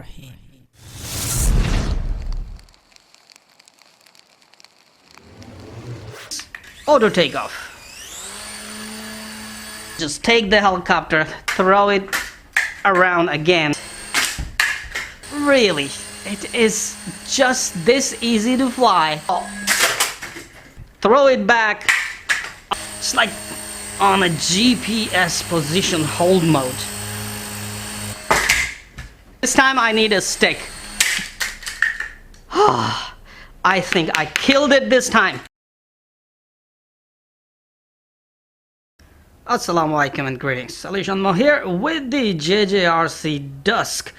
Rahim. Auto takeoff. Just take the helicopter, throw it around again. Really, it is just this easy to fly. Throw it back. It's like on a GPS position hold mode. This time I need a stick. I think I killed it this time. Assalamu alaikum and greetings. alishanmao here with the JJRC Dusk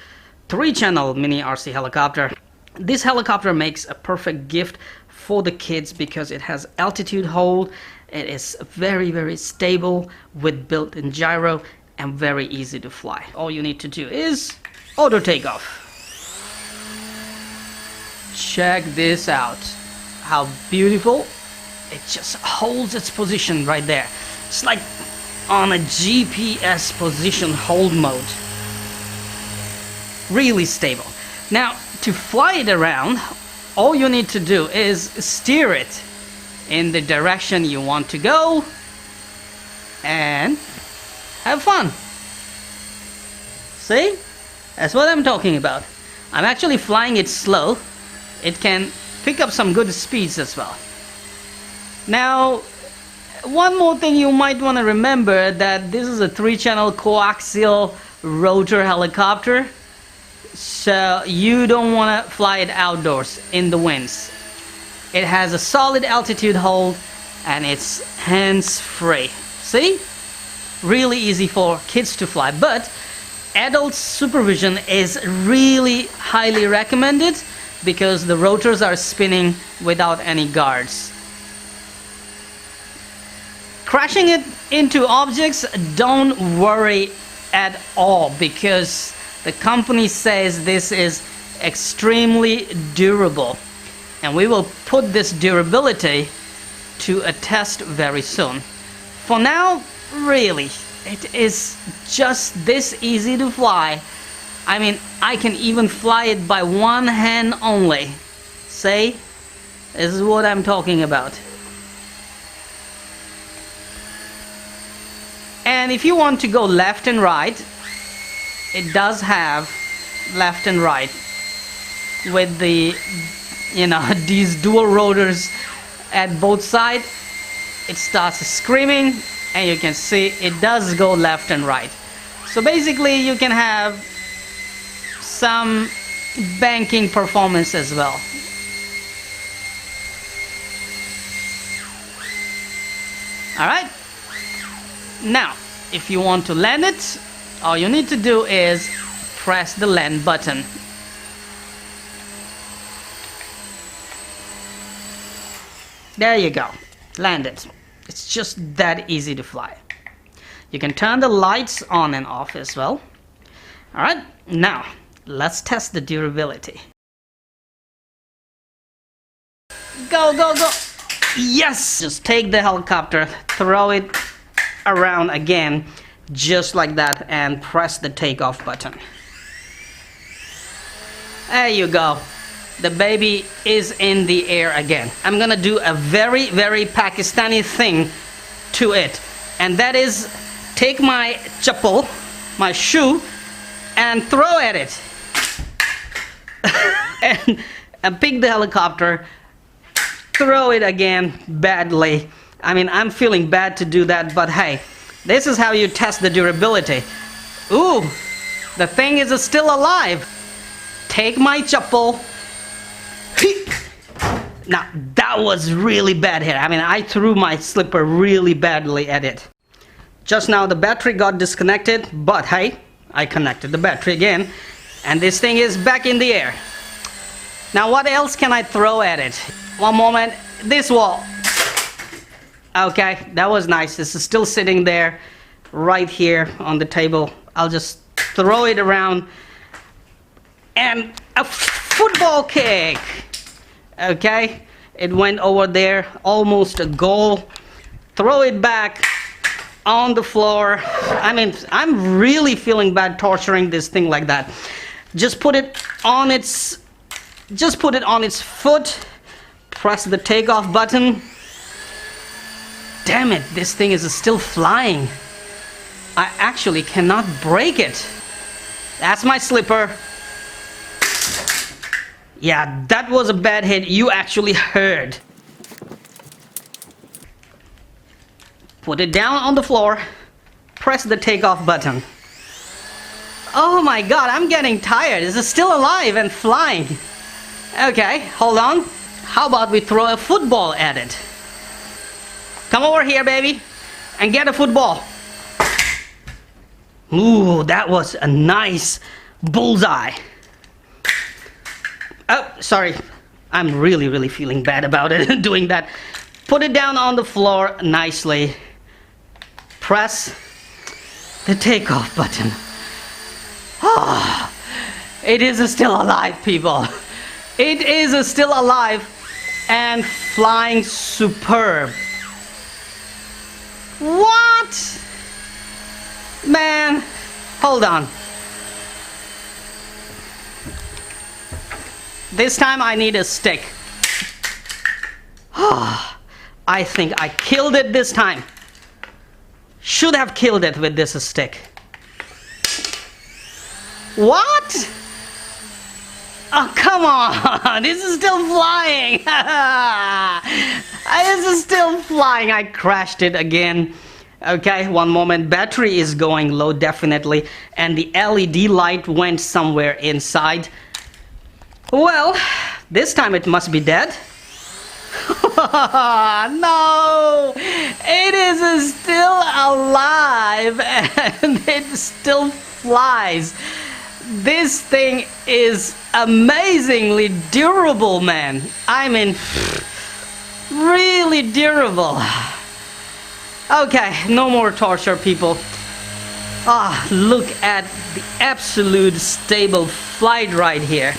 3-channel mini RC helicopter. This helicopter makes a perfect gift for the kids because it has altitude hold. It is very stable with built-in gyro and very easy to fly. All you need to do is auto takeoff. Check this out. How beautiful. It just holds its position right there. It's like on a GPS position hold mode. Really stable. Now, to fly it around, all you need to do is steer it in the direction you want to go and have fun. See? That's what I'm talking about. I'm actually flying it slow. It can pick up some good speeds as well. Now, one more thing you might want to remember, that this is a 3-channel coaxial rotor helicopter, so you don't want to fly it outdoors in the winds. It has a solid altitude hold and it's hands-free. See? Really easy for kids to fly, but adult supervision is really highly recommended because the rotors are spinning without any guards. Crashing it into objects, don't worry at all because the company says this is extremely durable, and we will put this durability to a test very soon. For now, really, it is just this easy to fly. I mean, I can even fly it by one hand only. See? This is what I'm talking about. And if you want to go left and right, it does have left and right with the, these dual rotors at both sides. It starts screaming and you can see it does go left and right. So basically you can have some banking performance as well. Alright. Now, if you want to land it, all you need to do is press the land button. There you go. Land it. It's just that easy to fly. You can turn the lights on and off as well. Alright, now let's test the durability. Go, go, go! Yes! Just take the helicopter, throw it around again, just like that, and press the takeoff button. There you go. The baby is in the air again. I'm gonna do a very Pakistani thing to it, and that is take my chappal, my shoe, and throw at it. and pick the helicopter, throw it again badly. I mean, I'm feeling bad to do that, but hey, this is how you test the durability. Ooh, the thing is still alive. Take my chappal. Now, that was really bad hit. I mean, I threw my slipper really badly at it. Just now the battery got disconnected, but hey, I connected the battery again, and this thing is back in the air. Now, what else can I throw at it? One moment, this wall. Okay, that was nice. This is still sitting there right here on the table. I'll just throw it around, and a football kick. Okay, it went over there, almost a goal. Throw it back on the floor. I mean, I'm really feeling bad torturing this thing like that. Just put it on its foot. Press the takeoff button. Damn it, this thing is still flying. I actually cannot break it. That's my slipper. Yeah, that was a bad hit. You actually heard. Put it down on the floor. Press the takeoff button. Oh my god, I'm getting tired. Is it still alive and flying? Okay, hold on. How about we throw a football at it? Come over here, baby, and get a football. Ooh, that was a nice bullseye. Oh, sorry. I'm really feeling bad about it, doing that. Put it down on the floor nicely. Press the takeoff button. Ah, it is still alive, people. It is still alive and flying superb. What? Man, hold on. This time I need a stick. I think I killed it this time. Should have killed it with this stick. What? Oh, come on. This is still flying. This is still flying. I crashed it again. Okay, one moment. Battery is going low, definitely. And the LED light went somewhere inside. Well, this time it must be dead. No! It is still alive and it still flies. This thing is amazingly durable, man. I mean, really durable. Okay, no more torture, people. Look at the absolute stable flight right here.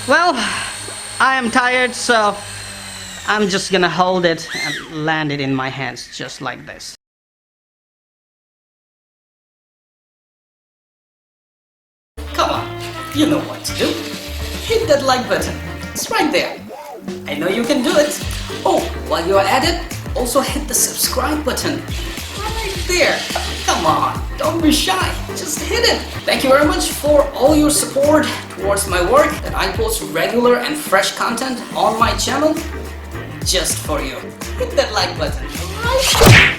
Well, I am tired, so I'm just gonna hold it and land it in my hands just like this. Come on, you know what to do. Hit that like button. It's right there. I know you can do it. Oh, while you're at it, also hit the subscribe button. Right there. Come on, don't be shy. Just hit it. Thank you very much for all your support towards my work, that I post regular and fresh content on my channel just for you. Hit that like button. Right.